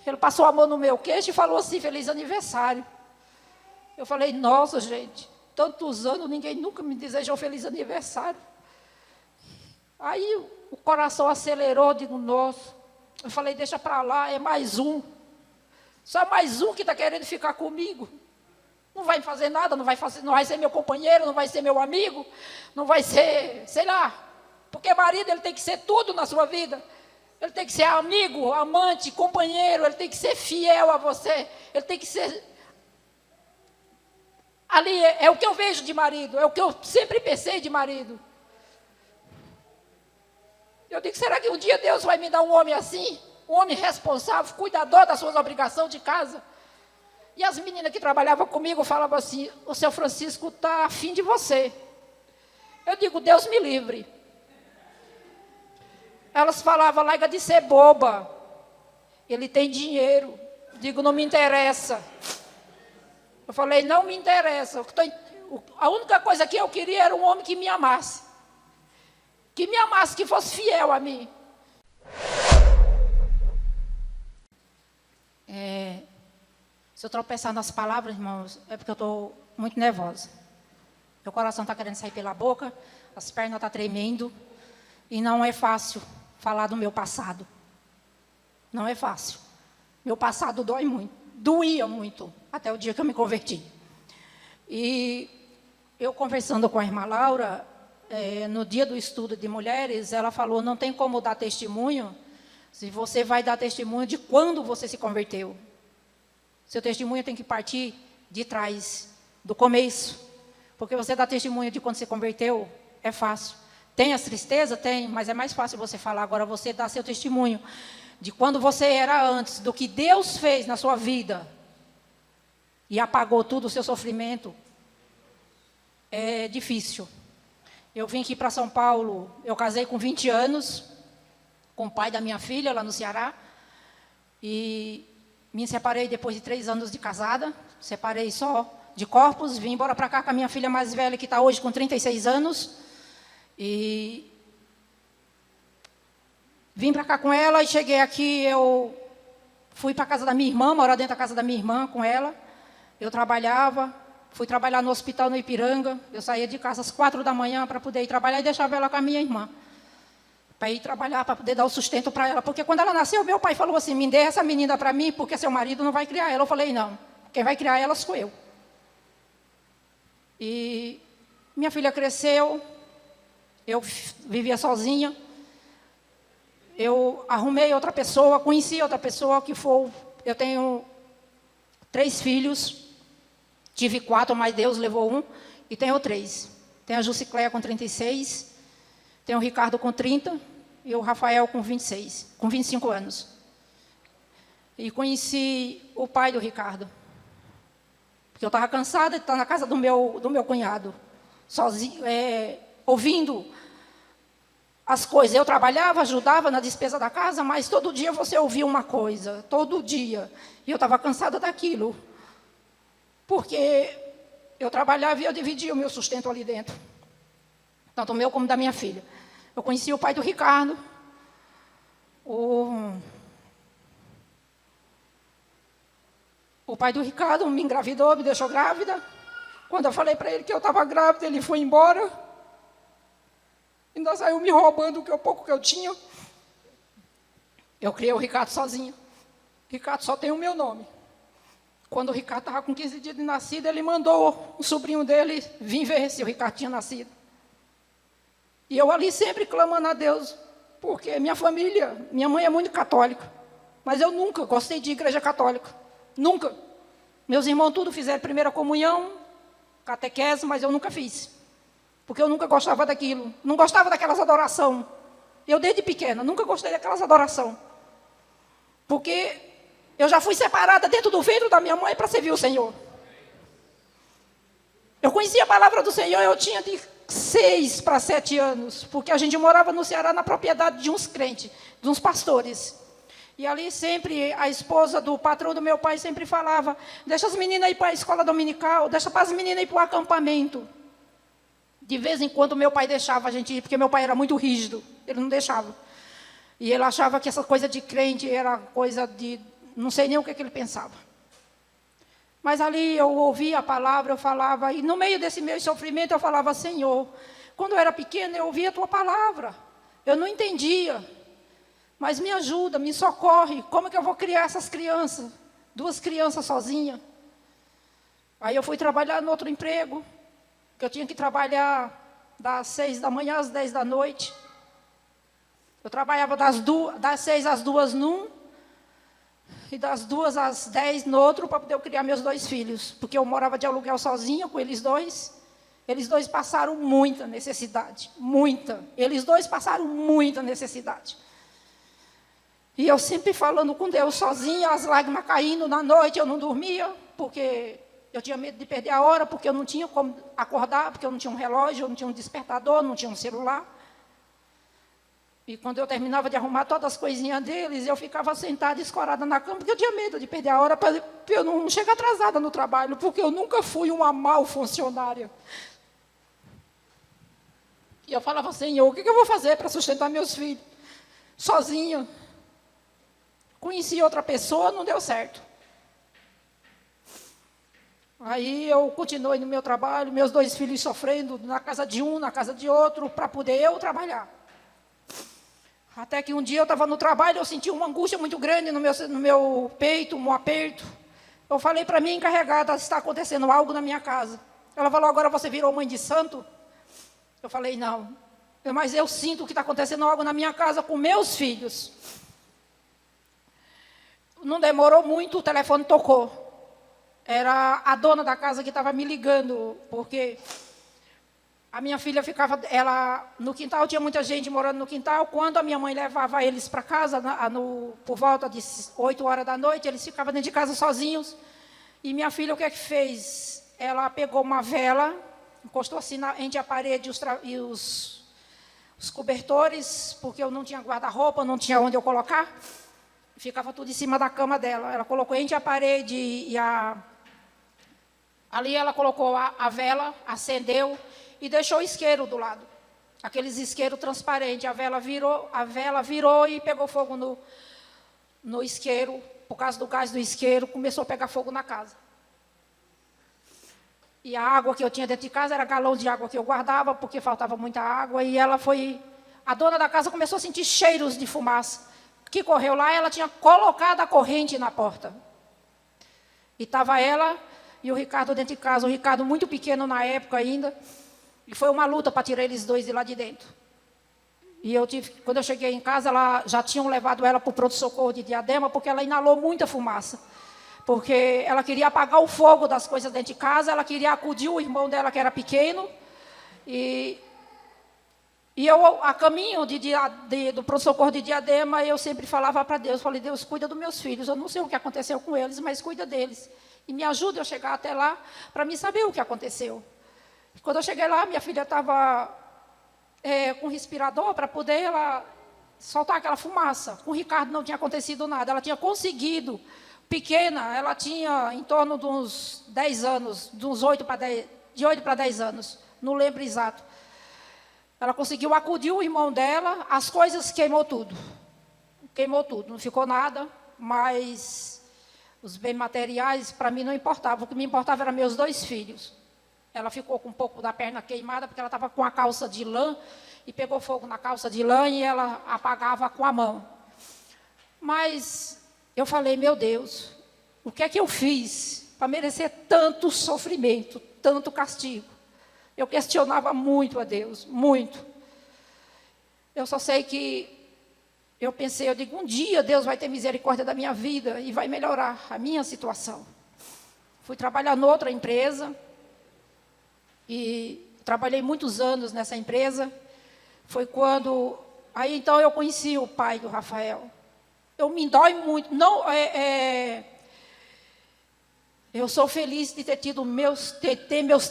Ele passou a mão no meu queixo e falou assim, feliz aniversário. Eu falei, nossa, gente, tantos anos, ninguém nunca me desejou feliz aniversário. Aí o coração acelerou, digo, nossa. Eu falei, deixa para lá, é mais um. Só mais um que está querendo ficar comigo. Não vai fazer nada, não vai ser meu companheiro, não vai ser meu amigo, não vai ser, sei lá. Porque marido, ele tem que ser tudo na sua vida. Ele tem que ser amigo, amante, companheiro, ele tem que ser fiel a você. Ele tem que ser... Ali é o que eu vejo de marido, é o que eu sempre pensei de marido. Eu digo, será que um dia Deus vai me dar um homem assim? Um homem responsável, cuidador das suas obrigações de casa? E as meninas que trabalhavam comigo falavam assim, o seu Francisco está afim de você. Eu digo, Deus me livre. Elas falavam, larga de ser boba. Ele tem dinheiro. Eu digo, não me interessa. Eu falei, não me interessa. A única coisa que eu queria era um homem que me amasse. Que me amasse, que fosse fiel a mim. Se eu tropeçar nas palavras, irmãos, é porque eu estou muito nervosa. Meu coração está querendo sair pela boca, as pernas estão tremendo. E não é fácil falar do meu passado. Não é fácil. Meu passado dói muito. Doía muito, até o dia que eu me converti. E eu conversando com a irmã Laura, no dia do estudo de mulheres, ela falou, não tem como dar testemunho, se você vai dar testemunho de quando você se converteu. Seu testemunho tem que partir de trás, do começo. Porque você dá testemunho de quando você converteu, é fácil. Tem as tristezas? Tem, mas é mais fácil você falar. Agora você dá seu testemunho de quando você era antes, do que Deus fez na sua vida e apagou tudo o seu sofrimento, é difícil. Eu vim aqui para São Paulo, eu casei com 20 anos, com o pai da minha filha, lá no Ceará, e me separei depois de 3 anos de casada, separei só de corpos, vim embora para cá com a minha filha mais velha, que está hoje com 36 anos, e vim para cá com ela e cheguei aqui, eu fui para a casa da minha irmã, morar dentro da casa da minha irmã com ela. Eu trabalhava, fui trabalhar no hospital no Ipiranga. Eu saía de casa às 4 da manhã para poder ir trabalhar e deixava ela com a minha irmã. Para ir trabalhar, para poder dar o sustento para ela. Porque quando ela nasceu, meu pai falou assim, me dê essa menina para mim, porque seu marido não vai criar ela. Eu falei, não, quem vai criar ela sou eu. E minha filha cresceu, eu vivia sozinha. Eu arrumei outra pessoa, conheci outra pessoa que foi... Eu tenho 3 filhos, tive 4, mas Deus levou 1, e tenho 3. Tenho a Jucicléia com 36, tenho o Ricardo com 30, e o Rafael com 26, com 25 anos. E conheci o pai do Ricardo, porque eu estava cansada de estar na casa do meu cunhado, sozinho, ouvindo as coisas. Eu trabalhava, ajudava na despesa da casa, mas todo dia você ouvia uma coisa, todo dia. E eu estava cansada daquilo. Porque eu trabalhava e eu dividia o meu sustento ali dentro. Tanto o meu como da minha filha. Eu conheci o pai do Ricardo. O pai do Ricardo me engravidou, me deixou grávida. Quando eu falei para ele que eu estava grávida, ele foi embora. Ainda saiu me roubando o pouco que eu tinha. Eu criei o Ricardo sozinho. Ricardo só tem o meu nome. Quando o Ricardo estava com 15 dias de nascido, ele mandou o sobrinho dele vir ver se o Ricardo tinha nascido. E eu ali sempre clamando a Deus, porque minha família, minha mãe é muito católica, mas eu nunca gostei de igreja católica. Nunca. Meus irmãos tudo fizeram primeira comunhão, catequese, mas eu nunca fiz. Porque eu nunca gostava daquilo. Não gostava daquelas adorações. Eu, desde pequena, nunca gostei daquelas adorações. Porque eu já fui separada dentro do ventre da minha mãe para servir o Senhor. Eu conhecia a palavra do Senhor, eu tinha de 6 para 7 anos. Porque a gente morava no Ceará, na propriedade de uns crentes, de uns pastores. E ali sempre, a esposa do patrão do meu pai sempre falava, deixa as meninas ir para a escola dominical, deixa para as meninas ir para o acampamento. De vez em quando meu pai deixava a gente ir, porque meu pai era muito rígido, ele não deixava. E ele achava que essa coisa de crente era coisa Não sei nem o que ele pensava. Mas ali eu ouvia a palavra, eu falava, e no meio desse meu sofrimento eu falava, Senhor, quando eu era pequena eu ouvia a tua palavra, eu não entendia, mas me ajuda, me socorre, como é que eu vou criar essas crianças? 2 crianças sozinha. Aí eu fui trabalhar no outro emprego, que eu tinha que trabalhar das 6 da manhã às 10 da noite. Eu trabalhava das 6 às 2 num, e das 2 às 10 no outro, para poder eu criar meus 2 filhos. Porque eu morava de aluguel sozinha com eles dois. Eles dois passaram muita necessidade, muita. Eles dois passaram muita necessidade. E eu sempre falando com Deus sozinha, as lágrimas caindo na noite, eu não dormia, porque eu tinha medo de perder a hora, porque eu não tinha como acordar, porque eu não tinha um relógio, eu não tinha um despertador, não tinha um celular. E quando eu terminava de arrumar todas as coisinhas deles, eu ficava sentada, escorada na cama, porque eu tinha medo de perder a hora, para eu não chegar atrasada no trabalho, porque eu nunca fui uma mal funcionária. E eu falava, Senhor, o que eu vou fazer para sustentar meus filhos? Sozinha. Conheci outra pessoa, não deu certo. Aí eu continuei no meu trabalho, meus 2 filhos sofrendo, na casa de um, na casa de outro, para poder eu trabalhar. Até que um dia eu estava no trabalho, eu senti uma angústia muito grande no meu peito, um aperto. Eu falei para a minha encarregada, está acontecendo algo na minha casa. Ela falou, agora você virou mãe de santo? Eu falei, não. Mas eu sinto que está acontecendo algo na minha casa com meus filhos. Não demorou muito, o telefone tocou. Era a dona da casa que estava me ligando, porque a minha filha ficava, no quintal, tinha muita gente morando no quintal. Quando a minha mãe levava eles para casa, por volta de 8 horas da noite, eles ficavam dentro de casa sozinhos. E minha filha, o que é que fez? Ela pegou uma vela, encostou assim entre a parede e os cobertores, porque eu não tinha guarda-roupa, não tinha onde eu colocar. Ficava tudo em cima da cama dela. Ela colocou entre a parede ali ela colocou a vela, acendeu e deixou o isqueiro do lado. Aqueles isqueiros transparentes. A vela virou e pegou fogo no isqueiro. Por causa do gás do isqueiro, começou a pegar fogo na casa. E a água que eu tinha dentro de casa era galão de água que eu guardava, porque faltava muita água. E a dona da casa começou a sentir cheiros de fumaça. Que correu lá, ela tinha colocado a corrente na porta. E estava ela e o Ricardo dentro de casa. O Ricardo muito pequeno na época ainda. E foi uma luta para tirar eles dois de lá de dentro. E quando eu cheguei em casa, já tinham levado ela para o pronto-socorro de Diadema, porque ela inalou muita fumaça. Porque ela queria apagar o fogo das coisas dentro de casa, ela queria acudir o irmão dela, que era pequeno. E eu, a caminho do pronto-socorro de Diadema, eu sempre falava para Deus, falei, Deus, cuida dos meus filhos, eu não sei o que aconteceu com eles, mas cuida deles. E me ajuda a chegar até lá, para mim saber o que aconteceu. Quando eu cheguei lá, minha filha estava com respirador, para poder ela soltar aquela fumaça. Com o Ricardo não tinha acontecido nada, ela tinha conseguido, pequena, ela tinha em torno de uns 10 anos, de 8 para 10 anos, não lembro exato. Ela conseguiu acudir o irmão dela, as coisas queimou tudo, não ficou nada, mas os bens materiais para mim não importava, o que me importava eram meus 2 filhos. Ela ficou com um pouco da perna queimada, porque ela estava com a calça de lã, e pegou fogo na calça de lã, e ela apagava com a mão. Mas eu falei, meu Deus, o que é que eu fiz para merecer tanto sofrimento, tanto castigo? Eu questionava muito a Deus, muito. Eu só sei que eu digo, um dia Deus vai ter misericórdia da minha vida e vai melhorar a minha situação. Fui trabalhar noutra empresa e trabalhei muitos anos nessa empresa. Foi quando, aí então eu conheci o pai do Rafael. Eu me dói muito, eu sou feliz de ter tido meus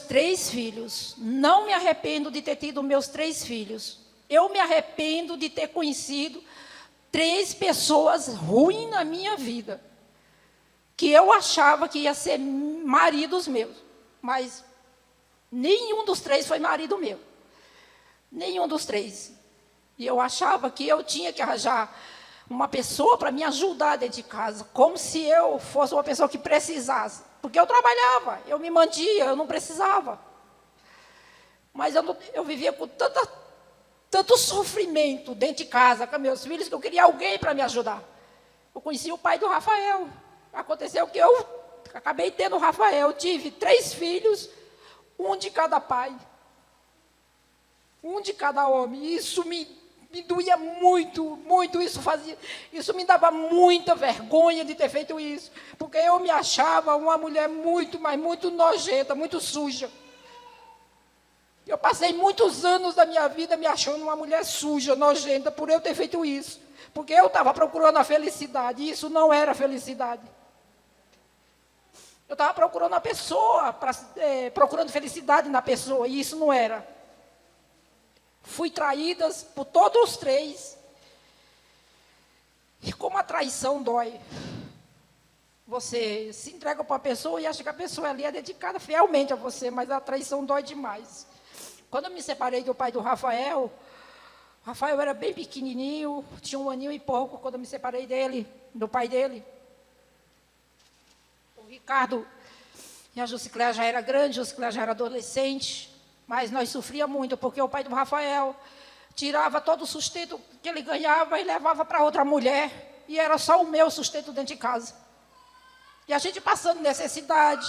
3 filhos. Não me arrependo de ter tido meus 3 filhos. Eu me arrependo de ter conhecido 3 pessoas ruins na minha vida, que eu achava que ia ser maridos meus, mas nenhum dos 3 foi marido meu. Nenhum dos 3. E eu achava que eu tinha que arranjar uma pessoa para me ajudar dentro de casa, como se eu fosse uma pessoa que precisasse. Porque eu trabalhava, eu me mantia, eu não precisava. Mas eu vivia com tanto sofrimento dentro de casa com meus filhos, que eu queria alguém para me ajudar. Eu conheci o pai do Rafael. Aconteceu que eu acabei tendo o Rafael. Eu tive 3 filhos, um de cada pai. Um de cada homem. Isso me doía muito, muito. Isso me dava muita vergonha de ter feito isso. Porque eu me achava uma mulher muito, mas muito nojenta, muito suja. Eu passei muitos anos da minha vida me achando uma mulher suja, nojenta, por eu ter feito isso. Porque eu estava procurando a felicidade, e isso não era felicidade. Eu estava procurando a pessoa, procurando felicidade na pessoa, e isso não era. Fui traídas por todos os 3. E como a traição dói. Você se entrega para a pessoa e acha que a pessoa ali é dedicada fielmente a você, mas a traição dói demais. Quando eu me separei do pai do Rafael, o Rafael era bem pequenininho, tinha 1 aninho e pouco quando eu me separei do pai dele. O Ricardo e a Jusicléia já era grande, a Jusicléia já era adolescente, mas nós sofríamos muito, porque o pai do Rafael tirava todo o sustento que ele ganhava e levava para outra mulher, e era só o meu sustento dentro de casa. E a gente passando necessidade,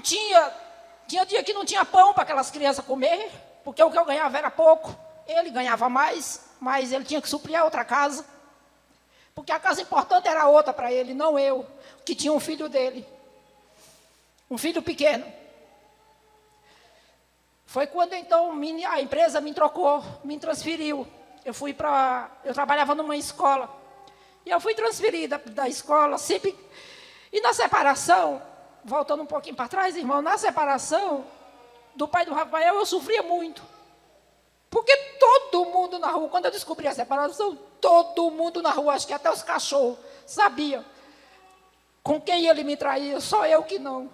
tinha dia que não tinha pão para aquelas crianças comer, porque o que eu ganhava era pouco, ele ganhava mais, mas ele tinha que suprir a outra casa, porque a casa importante era outra para ele, não eu, que tinha um filho dele, um filho pequeno. Foi quando então a empresa me trocou, me transferiu. Eu trabalhava numa escola, e eu fui transferida da escola, sempre. E na separação, voltando um pouquinho para trás, irmão, na separação do pai do Rafael, eu sofria muito. Porque todo mundo na rua, quando eu descobri a separação, todo mundo na rua, acho que até os cachorros, sabia com quem ele me traía, só eu que não.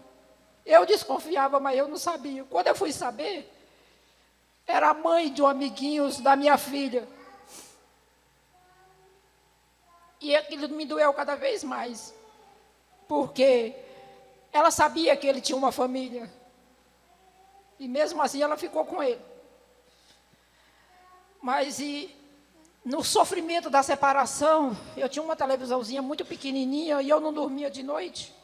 Eu desconfiava, mas eu não sabia. Quando eu fui saber, era a mãe de um amiguinho da minha filha. E aquilo me doeu cada vez mais. Porque ela sabia que ele tinha uma família. E mesmo assim ela ficou com ele. Mas no sofrimento da separação, eu tinha uma televisãozinha muito pequenininha e eu não dormia de noite.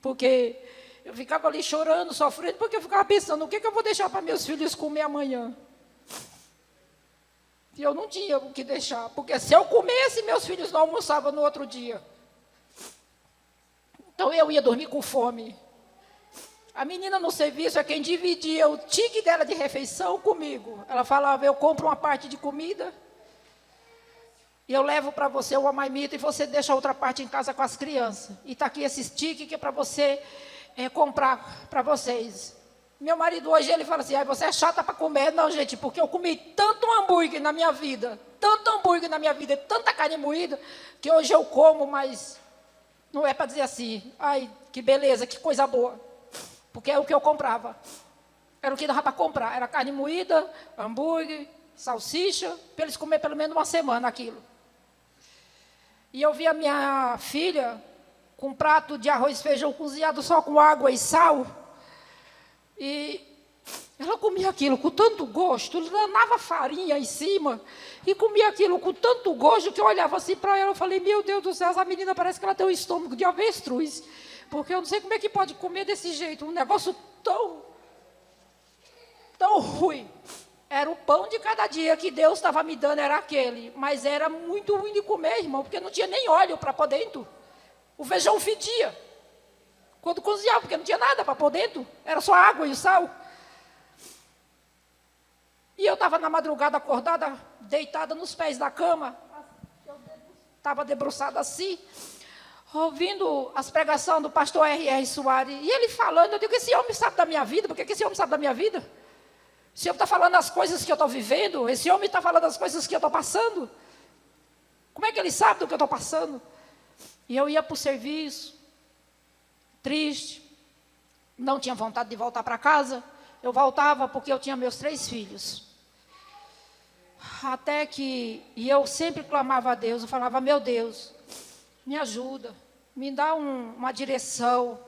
Porque eu ficava ali chorando, sofrendo, porque eu ficava pensando, o que eu vou deixar para meus filhos comer amanhã? E eu não tinha o que deixar, porque se eu comesse, meus filhos não almoçavam no outro dia. Então eu ia dormir com fome. A menina no serviço é quem dividia o tique dela de refeição comigo. Ela falava, eu compro uma parte de comida, e eu levo para você uma marmita, e você deixa a outra parte em casa com as crianças. E está aqui esse tique que é para você comprar para vocês. Meu marido hoje, ele fala assim, você é chata para comer. Não, gente, porque eu comi tanto hambúrguer na minha vida, tanta carne moída, que hoje eu como, mas não é para dizer assim, ai, que beleza, que coisa boa. Porque é o que eu comprava. Era o que dava para comprar. Era carne moída, hambúrguer, salsicha, para eles comerem pelo menos uma semana aquilo. E eu vi a minha filha com um prato de arroz e feijão cozinhado só com água e sal. E ela comia aquilo com tanto gosto, danava farinha em cima, e comia aquilo com tanto gosto, que eu olhava assim para ela, eu falei, meu Deus do céu, essa menina parece que ela tem um estômago de avestruz, porque eu não sei como é que pode comer desse jeito, um negócio tão ruim. Era o pão de cada dia que Deus estava me dando, era aquele, mas era muito ruim de comer, irmão, porque não tinha nem óleo para pôr dentro. O feijão fedia quando cozinhava, porque não tinha nada para pôr dentro, era só água e o sal. E eu estava na madrugada acordada, deitada nos pés da cama, eu estava debruçada assim, ouvindo as pregações do pastor R.R. Soares, e ele falando, eu digo, esse homem sabe da minha vida, por que esse homem sabe da minha vida? Esse homem está falando as coisas que eu estou vivendo, esse homem está falando as coisas que eu estou passando, como é que ele sabe do que eu estou passando? E eu ia para o serviço, triste, não tinha vontade de voltar para casa, eu voltava porque eu tinha meus 3 filhos. Até que, e eu sempre clamava a Deus, eu falava, meu Deus, me ajuda, me dá uma direção,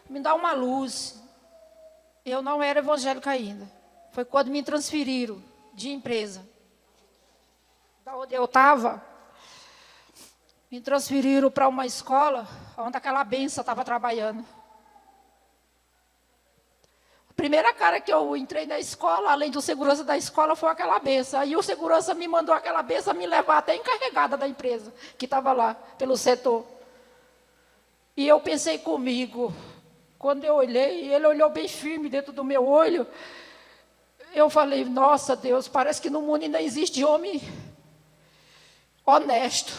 me dá uma luz. Eu não era evangélica ainda. Foi quando me transferiram de empresa. Da onde eu estava, me transferiram para uma escola onde aquela benção estava trabalhando. A primeira cara que eu entrei na escola, além do segurança da escola, foi aquela benção. Aí o segurança me mandou aquela benção me levar até encarregada da empresa, que estava lá, pelo setor. E eu pensei comigo, quando eu olhei, ele olhou bem firme dentro do meu olho, eu falei, nossa Deus, parece que no mundo ainda existe homem honesto.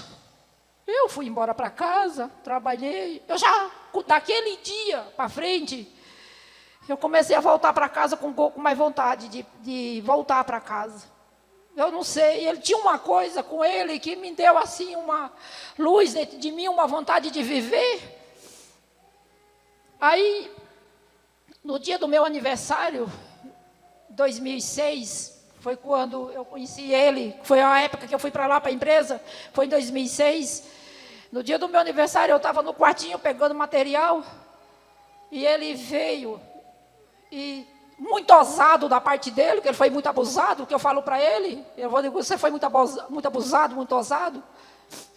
Eu fui embora para casa, trabalhei, eu já, daquele dia para frente, eu comecei a voltar para casa com mais vontade de voltar para casa. Eu não sei, ele tinha uma coisa com ele que me deu assim uma luz dentro de mim, uma vontade de viver. Aí, no dia do meu aniversário, 2006, foi quando eu conheci ele, foi a época que eu fui para lá, para a empresa, foi em 2006. No dia do meu aniversário, eu estava no quartinho pegando material, e ele veio, e muito ousado da parte dele, que ele foi muito abusado, que eu falo para ele, eu vou dizer, você foi muito abusado, muito ousado.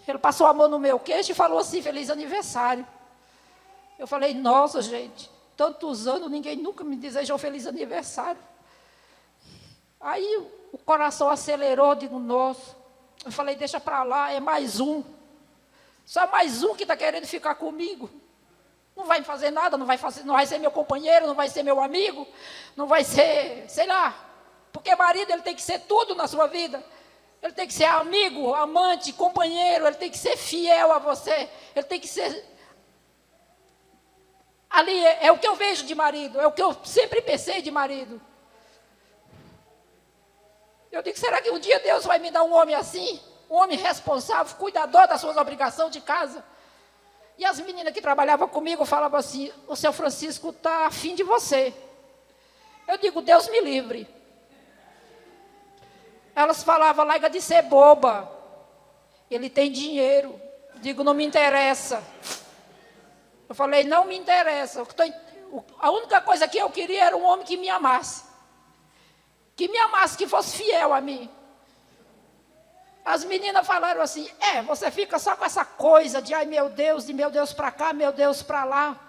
Ele passou a mão no meu queixo e falou assim, feliz aniversário. Eu falei, nossa gente, tantos anos, ninguém nunca me desejou feliz aniversário. Aí o coração acelerou, digo, nossa. Eu falei, deixa para lá, é mais um. Só mais um que está querendo ficar comigo. Não vai fazer nada, não vai ser meu companheiro, não vai ser meu amigo, não vai ser, sei lá. Porque marido, ele tem que ser tudo na sua vida. Ele tem que ser amigo, amante, companheiro, ele tem que ser fiel a você. Ele tem que ser... Ali é o que eu vejo de marido, é o que eu sempre pensei de marido. Eu digo, será que um dia Deus vai me dar um homem assim? Um homem responsável, cuidador das suas obrigações de casa? E as meninas que trabalhavam comigo falavam assim, o seu Francisco está afim de você. Eu digo, Deus me livre. Elas falavam, larga de ser boba. Ele tem dinheiro. Digo, não me interessa. Eu falei, não me interessa. A única coisa que eu queria era um homem que me amasse. Que me amasse, que fosse fiel a mim. As meninas falaram assim, você fica só com essa coisa de, ai meu Deus, de meu Deus para cá, meu Deus para lá.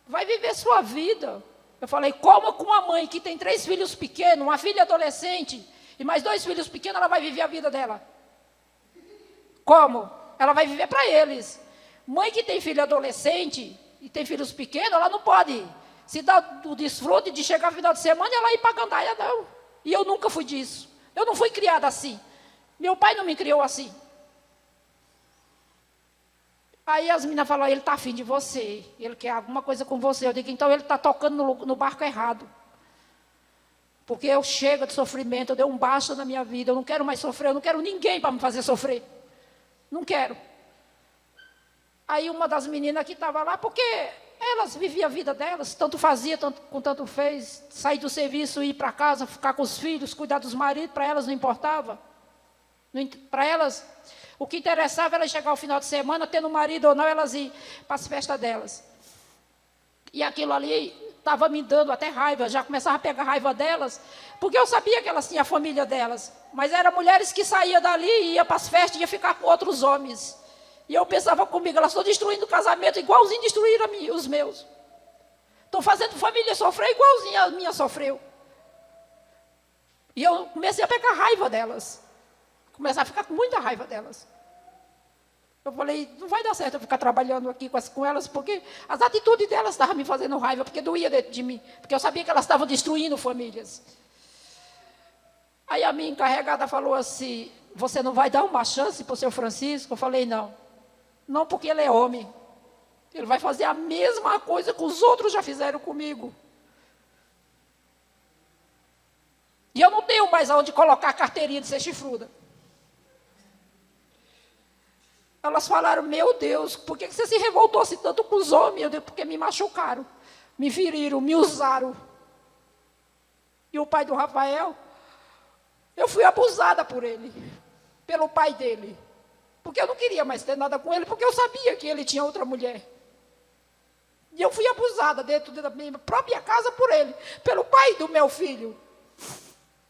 Vai viver sua vida. Eu falei, como com uma mãe que tem 3 filhos pequenos, uma filha adolescente, e mais 2 filhos pequenos, ela vai viver a vida dela? Como? Ela vai viver para eles. Mãe que tem filho adolescente e tem filhos pequenos, ela não pode se dar o desfrute de chegar no final de semana e ela ir para a gandaia, não. E eu nunca fui disso. Eu não fui criada assim. Meu pai não me criou assim. Aí as meninas falaram, ele está afim de você, ele quer alguma coisa com você. Eu digo, então ele está tocando no barco errado. Porque eu chego de sofrimento, eu dei um basta na minha vida, eu não quero mais sofrer, eu não quero ninguém para me fazer sofrer. Não quero. Aí uma das meninas que estava lá, porque elas viviam a vida delas, tanto fazia, tanto fez, sair do serviço, ir para casa, ficar com os filhos, cuidar dos maridos, para elas não importava. Para elas, o que interessava era chegar ao final de semana, tendo marido ou não, elas ir para as festas delas. E aquilo ali estava me dando até raiva, já começava a pegar raiva delas, porque eu sabia que elas tinham a família delas, mas eram mulheres que saíam dali, iam para as festas e iam ficar com outros homens. E eu pensava comigo, elas estão destruindo o casamento igualzinho destruíram os meus. Estão fazendo família sofrer igualzinho a minha sofreu. E eu comecei a pegar raiva delas. Comecei a ficar com muita raiva delas. Eu falei, não vai dar certo eu ficar trabalhando aqui com elas, porque as atitudes delas estavam me fazendo raiva, porque doía dentro de mim. Porque eu sabia que elas estavam destruindo famílias. Aí a minha encarregada falou assim, você não vai dar uma chance para o seu Francisco? Eu falei, não. Não porque ele é homem. Ele vai fazer a mesma coisa que os outros já fizeram comigo. E eu não tenho mais aonde colocar a carteirinha de ser chifruda. Elas falaram, meu Deus, por que você se revoltou assim tanto com os homens? Eu digo, porque me machucaram, me feriram, me usaram. E o pai do Rafael, Eu fui abusada por ele, pelo pai dele. Porque eu não queria mais ter nada com ele, porque eu sabia que ele tinha outra mulher. E eu fui abusada dentro da minha própria casa por ele, pelo pai do meu filho.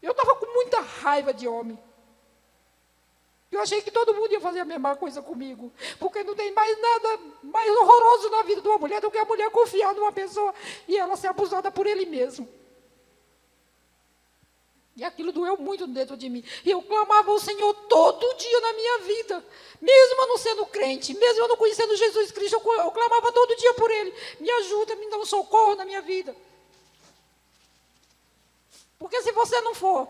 Eu estava com muita raiva de homem. Eu achei que todo mundo ia fazer a mesma coisa comigo. Porque não tem mais nada mais horroroso na vida de uma mulher do que a mulher confiar numa pessoa e ela ser abusada por ele mesmo. E aquilo doeu muito dentro de mim. E eu clamava ao Senhor todo dia na minha vida. Mesmo eu não sendo crente, mesmo eu não conhecendo Jesus Cristo, eu clamava todo dia por Ele. Me ajuda, me dá um socorro na minha vida. Porque se você não for,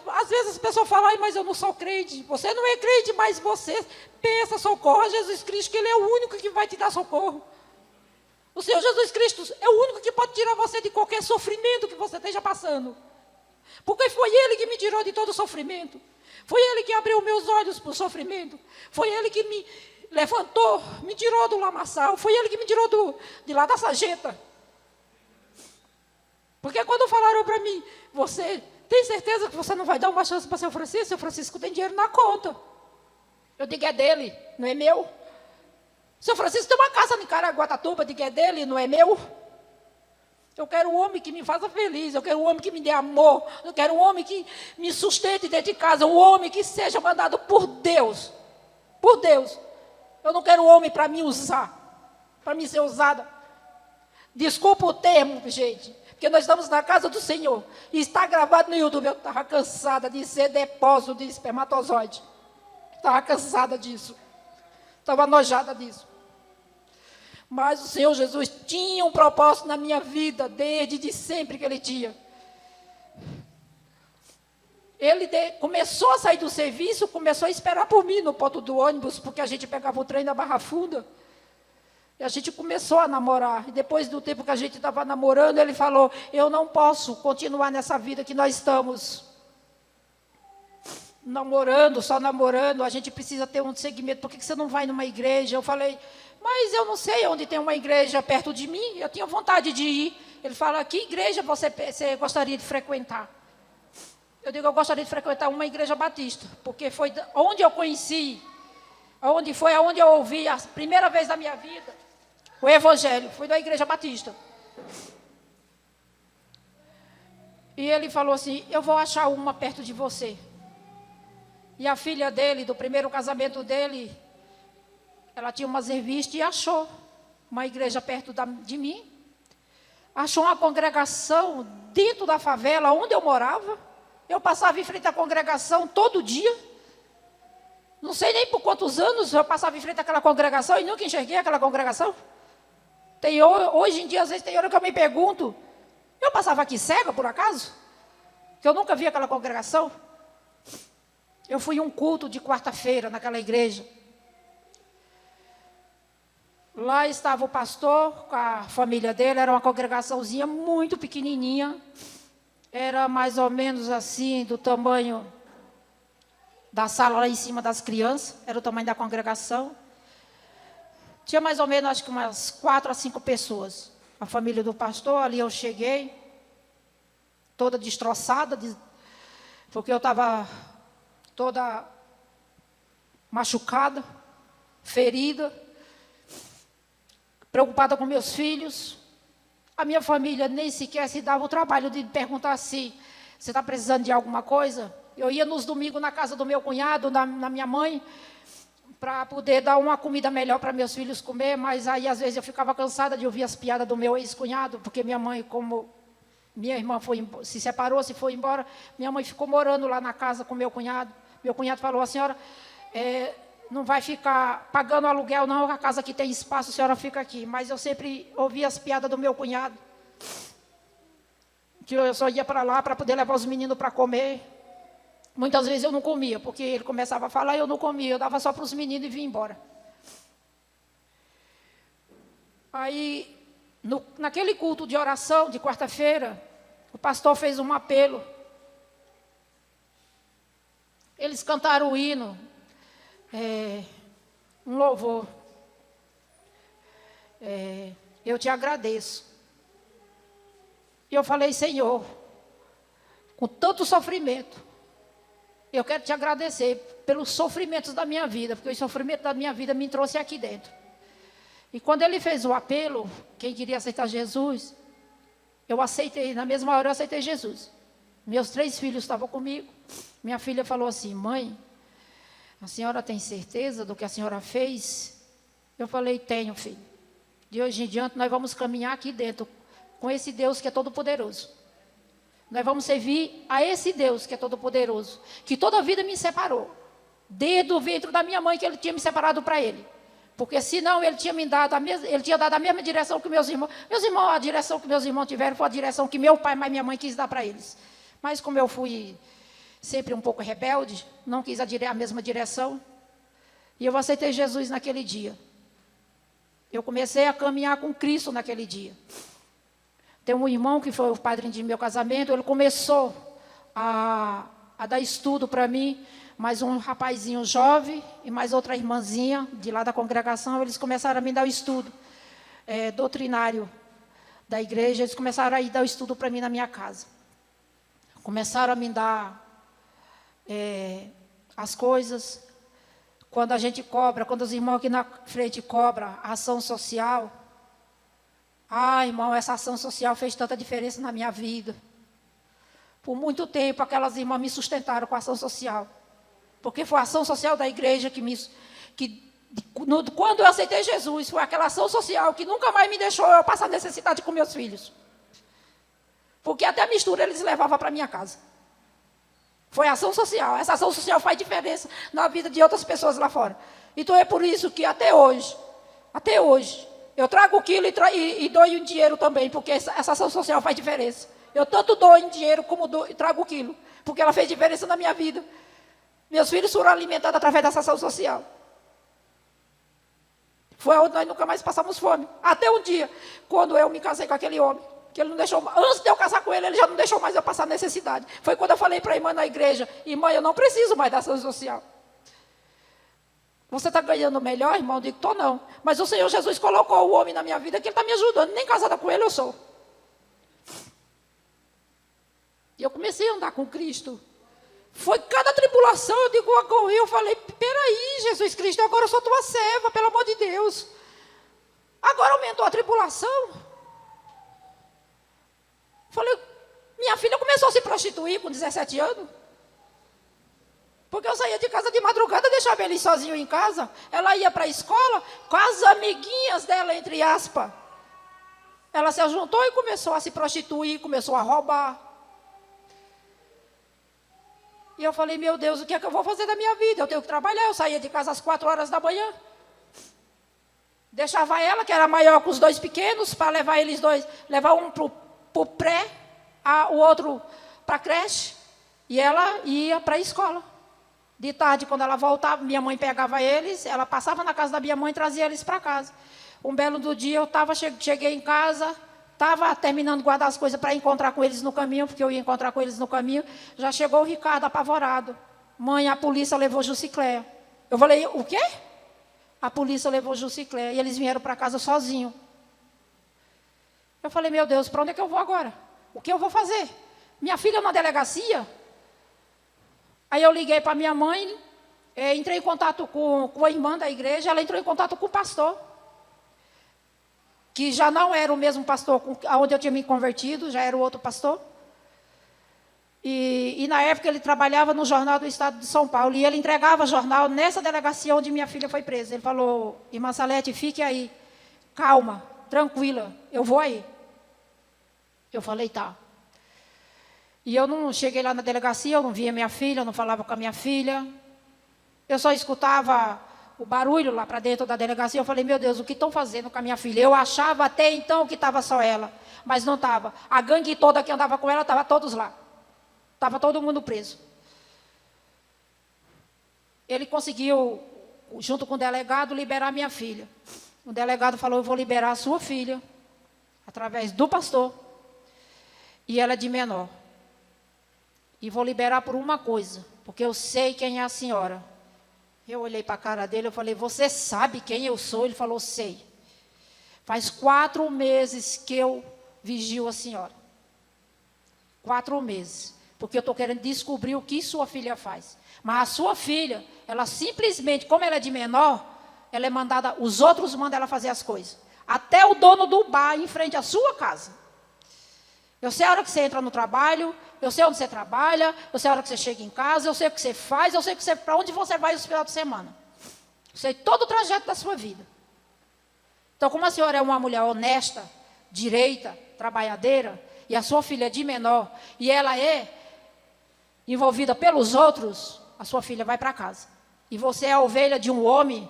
às vezes as pessoas falam, ai, mas eu não sou crente. Você não é crente, mas você pensa, socorro a Jesus Cristo, que Ele é o único que vai te dar socorro. O Senhor Jesus Cristo é o único que pode tirar você de qualquer sofrimento que você esteja passando. Porque foi Ele que me tirou de todo sofrimento. Foi Ele que abriu meus olhos para o sofrimento. Foi Ele que me levantou, me tirou do lamaçal. Foi Ele que me tirou de lá da sarjeta. Porque quando falaram para mim, você tem certeza que você não vai dar uma chance para o seu Francisco? Seu Francisco tem dinheiro na conta. Eu digo, é dele, não é meu. Seu Francisco tem uma casa em Caraguatatuba, digo, é dele, não é meu. Eu quero um homem que me faça feliz, eu quero um homem que me dê amor, eu quero um homem que me sustente dentro de casa, um homem que seja mandado por Deus. Por Deus. Eu não quero um homem para me usar, para me ser usada. Desculpa o termo, gente, porque nós estamos na casa do Senhor. E está gravado no YouTube. Eu estava cansada de ser depósito de espermatozoide. Estava cansada disso. Estava nojada disso. Mas o Senhor Jesus tinha um propósito na minha vida, desde de sempre que Ele tinha. Ele começou a sair do serviço, começou a esperar por mim no ponto do ônibus, porque a gente pegava o trem na Barra Funda. E a gente começou a namorar. E depois do tempo que a gente estava namorando, ele falou, eu não posso continuar nessa vida que nós estamos. Namorando, só namorando, a gente precisa ter um segmento. Por que você não vai numa igreja? Eu falei, mas eu não sei onde tem uma igreja perto de mim, eu tinha vontade de ir. Ele fala, que igreja você gostaria de frequentar? Eu digo, eu gostaria de frequentar uma igreja batista, porque foi onde eu conheci, onde eu ouvi a primeira vez da minha vida, o evangelho, foi da igreja batista. E ele falou assim, eu vou achar uma perto de você. E a filha dele, do primeiro casamento dele, ela tinha umas revistas e achou uma igreja perto de mim. Achou uma congregação dentro da favela onde eu morava. Eu passava em frente à congregação todo dia. Não sei nem por quantos anos eu passava em frente àquela congregação e nunca enxerguei aquela congregação. Hoje em dia, às vezes, tem hora que eu me pergunto, eu passava aqui cega, por acaso? Que eu nunca vi aquela congregação. Eu fui a um culto de quarta-feira naquela igreja. Lá estava o pastor com a família dele, era uma congregaçãozinha muito pequenininha. Era mais ou menos assim, do tamanho da sala lá em cima das crianças, era o tamanho da congregação. Tinha mais ou menos, acho que umas 4 a 5 pessoas. A família do pastor, ali eu cheguei, toda destroçada, porque eu estava toda machucada, ferida, preocupada com meus filhos. A minha família nem sequer se dava o trabalho de perguntar se você está precisando de alguma coisa. Eu ia nos domingos na casa do meu cunhado, na minha mãe, para poder dar uma comida melhor para meus filhos comer, mas aí às vezes eu ficava cansada de ouvir as piadas do meu ex-cunhado, porque minha mãe, como minha irmã se separou, se foi embora, minha mãe ficou morando lá na casa com meu cunhado. Meu cunhado falou, a senhora não vai ficar pagando aluguel não, a casa aqui tem espaço, a senhora fica aqui. Mas eu sempre ouvia as piadas do meu cunhado, que eu só ia para lá para poder levar os meninos para comer. Muitas vezes eu não comia, porque ele começava a falar e eu não comia, eu dava só para os meninos e vinha embora. Aí, naquele culto de oração de quarta-feira, o pastor fez um apelo. Eles cantaram o hino, um louvor. Eu te agradeço. E eu falei, Senhor, com tanto sofrimento, eu quero te agradecer pelos sofrimentos da minha vida, porque o sofrimento da minha vida me trouxe aqui dentro. E quando ele fez o apelo, quem queria aceitar Jesus, eu aceitei, na mesma hora eu aceitei Jesus. Meus 3 filhos estavam comigo. Minha filha falou assim: mãe, a senhora tem certeza do que a senhora fez? Eu falei: tenho, filho. De hoje em diante nós vamos caminhar aqui dentro com esse Deus que é todo poderoso. Nós vamos servir a esse Deus que é todo poderoso, que toda a vida me separou, desde o ventre da minha mãe, que ele tinha me separado para ele. Porque senão ele tinha me dado ele tinha dado a mesma direção que meus irmãos. A direção que meus irmãos tiveram foi a direção que meu pai, mas minha mãe quis dar para eles. Mas como eu fui sempre um pouco rebelde, não quis a mesma direção, e eu aceitei Jesus naquele dia. Eu comecei a caminhar com Cristo naquele dia. Tem um irmão que foi o padrinho de meu casamento, ele começou a dar estudo para mim, mais um rapazinho jovem e mais outra irmãzinha de lá da congregação, eles começaram a me dar o estudo doutrinário da igreja, eles começaram a dar o estudo para mim na minha casa. Começaram a me dar as coisas. Quando a gente cobra, quando os irmãos aqui na frente cobram a ação social, irmão, essa ação social fez tanta diferença na minha vida. Por muito tempo, aquelas irmãs me sustentaram com a ação social. Porque foi a ação social da igreja quando eu aceitei Jesus, foi aquela ação social que nunca mais me deixou eu passar necessidade com meus filhos. Porque até a mistura eles levavam para minha casa. Foi a ação social. Essa ação social faz diferença na vida de outras pessoas lá fora. Então é por isso que até hoje, eu trago o quilo e dou em dinheiro também, porque essa ação social faz diferença. Eu tanto dou em dinheiro como trago o quilo, porque ela fez diferença na minha vida. Meus filhos foram alimentados através dessa ação social. Foi onde nós nunca mais passamos fome. Até um dia, quando eu me casei com aquele homem, que ele não deixou, antes de eu casar com ele, ele já não deixou mais eu passar necessidade. Foi quando eu falei para a irmã na igreja: irmã, eu não preciso mais da ação social. Você está ganhando melhor, irmão? Eu digo: estou não. Mas o Senhor Jesus colocou o homem na minha vida, que ele está me ajudando. Nem casada com ele eu sou. E eu comecei a andar com Cristo. Foi cada tribulação, eu falei: peraí, Jesus Cristo, agora eu sou tua serva, pelo amor de Deus. Agora aumentou a tribulação. Falei: minha filha começou a se prostituir com 17 anos. Porque eu saía de casa de madrugada, deixava ele sozinho em casa. Ela ia para a escola com as amiguinhas dela, entre aspas. Ela se juntou e começou a se prostituir, começou a roubar. E eu falei: meu Deus, o que é que eu vou fazer da minha vida? Eu tenho que trabalhar. Eu saía de casa às 4 horas da manhã. Deixava ela, que era maior que os 2 pequenos, para levar eles 2, levar um para o pré, o outro para a creche. E ela ia para a escola. De tarde, quando ela voltava, minha mãe pegava eles, ela passava na casa da minha mãe e trazia eles para casa. Um belo do dia, eu cheguei em casa, estava terminando de guardar as coisas para encontrar com eles no caminho, porque eu ia encontrar com eles no caminho. Já chegou o Ricardo apavorado: mãe, a polícia levou Jucicléia. Eu falei: o quê? A polícia levou Jucicléia. E eles vieram para casa sozinhos. Eu falei: meu Deus, para onde é que eu vou agora? O que eu vou fazer? Minha filha na delegacia? Aí eu liguei para minha mãe, entrei em contato com a irmã da igreja, ela entrou em contato com o pastor, que já não era o mesmo pastor onde eu tinha me convertido, já era o outro pastor. E na época ele trabalhava no jornal do estado de São Paulo, e ele entregava jornal nessa delegacia onde minha filha foi presa. Ele falou: irmã Salete, fique aí, calma, tranquila, eu vou aí. Eu falei: tá. E eu não cheguei lá na delegacia, eu não via minha filha, eu não falava com a minha filha. Eu só escutava o barulho lá para dentro da delegacia. Eu falei: meu Deus, o que estão fazendo com a minha filha? Eu achava até então que estava só ela, mas não estava. A gangue toda que andava com ela, estava todos lá. Estava todo mundo preso. Ele conseguiu, junto com o delegado, liberar minha filha. O delegado falou: eu vou liberar a sua filha, através do pastor, e ela é de menor. E vou liberar por uma coisa, porque eu sei quem é a senhora. Eu olhei para a cara dele, eu falei: você sabe quem eu sou? Ele falou: sei. Faz 4 meses que eu vigio a senhora. 4 meses. porque eu estou querendo descobrir o que sua filha faz. Mas a sua filha, ela simplesmente, como ela é de menor, ela é mandada, os outros mandam ela fazer as coisas. Até o dono do bar em frente à sua casa. Eu sei a hora que você entra no trabalho, eu sei onde você trabalha, eu sei a hora que você chega em casa, eu sei o que você faz, eu sei para onde você vai no final de semana. Eu sei todo o trajeto da sua vida. Então, como a senhora é uma mulher honesta, direita, trabalhadeira, e a sua filha é de menor, e ela é envolvida pelos outros, a sua filha vai para casa. E você é a ovelha de um homem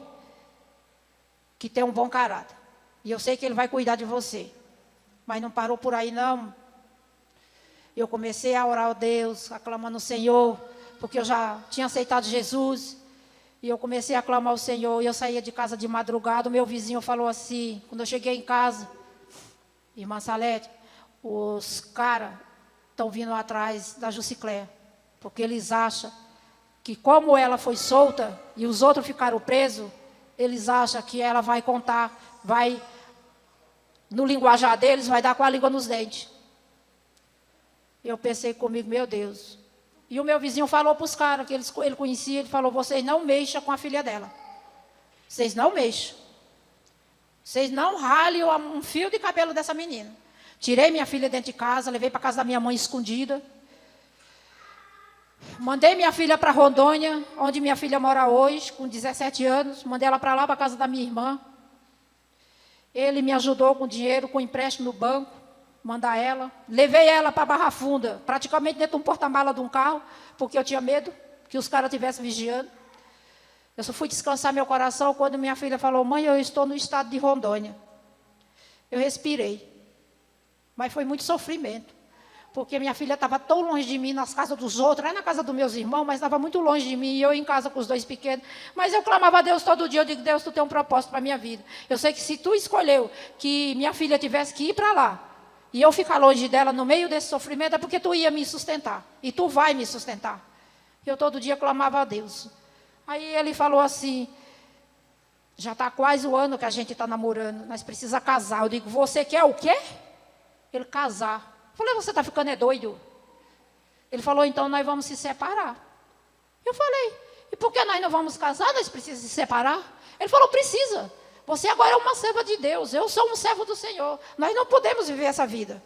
que tem um bom caráter. E eu sei que ele vai cuidar de você. Mas não parou por aí, não. Eu comecei a orar a Deus, aclamando o Senhor, porque eu já tinha aceitado Jesus. E eu comecei a aclamar o Senhor, e eu saía de casa de madrugada. O meu vizinho falou assim, quando eu cheguei em casa: irmã Salete, os caras estão vindo atrás da Jucicléia, porque eles acham que como ela foi solta e os outros ficaram presos, eles acham que ela vai contar, vai, no linguajar deles, vai dar com a língua nos dentes. Eu pensei comigo, meu Deus. E o meu vizinho falou para os caras, que ele conhecia, ele falou: vocês não mexam com a filha dela. Vocês não mexam. Vocês não ralhem um fio de cabelo dessa menina. Tirei minha filha dentro de casa, levei para casa da minha mãe escondida. Mandei minha filha para Rondônia, onde minha filha mora hoje, com 17 anos. Mandei ela para lá, para casa da minha irmã. Ele me ajudou com dinheiro, com empréstimo no banco, mandar ela. Levei ela para Barra Funda, praticamente dentro de um porta-mala de um carro, porque eu tinha medo que os caras estivessem vigiando. Eu só fui descansar meu coração quando minha filha falou: mãe, eu estou no estado de Rondônia. Eu respirei. Mas foi muito sofrimento. Porque minha filha estava tão longe de mim, nas casas dos outros, era na casa dos meus irmãos, mas estava muito longe de mim, e eu em casa com os dois pequenos. Mas eu clamava a Deus todo dia, eu digo: Deus, tu tem um propósito para a minha vida. Eu sei que se tu escolheu que minha filha tivesse que ir para lá, e eu ficar longe dela no meio desse sofrimento, é porque tu ia me sustentar, e tu vai me sustentar. Eu todo dia clamava a Deus. Aí ele falou assim: já está quase o ano que a gente está namorando, nós precisamos casar. Eu digo: você quer o quê? Ele: casar. Eu falei: você está ficando é doido? Ele falou: então nós vamos se separar. Eu falei: e por que nós não vamos casar? Nós precisamos se separar? Ele falou: precisa. Você agora é uma serva de Deus, eu sou um servo do Senhor. Nós não podemos viver essa vida.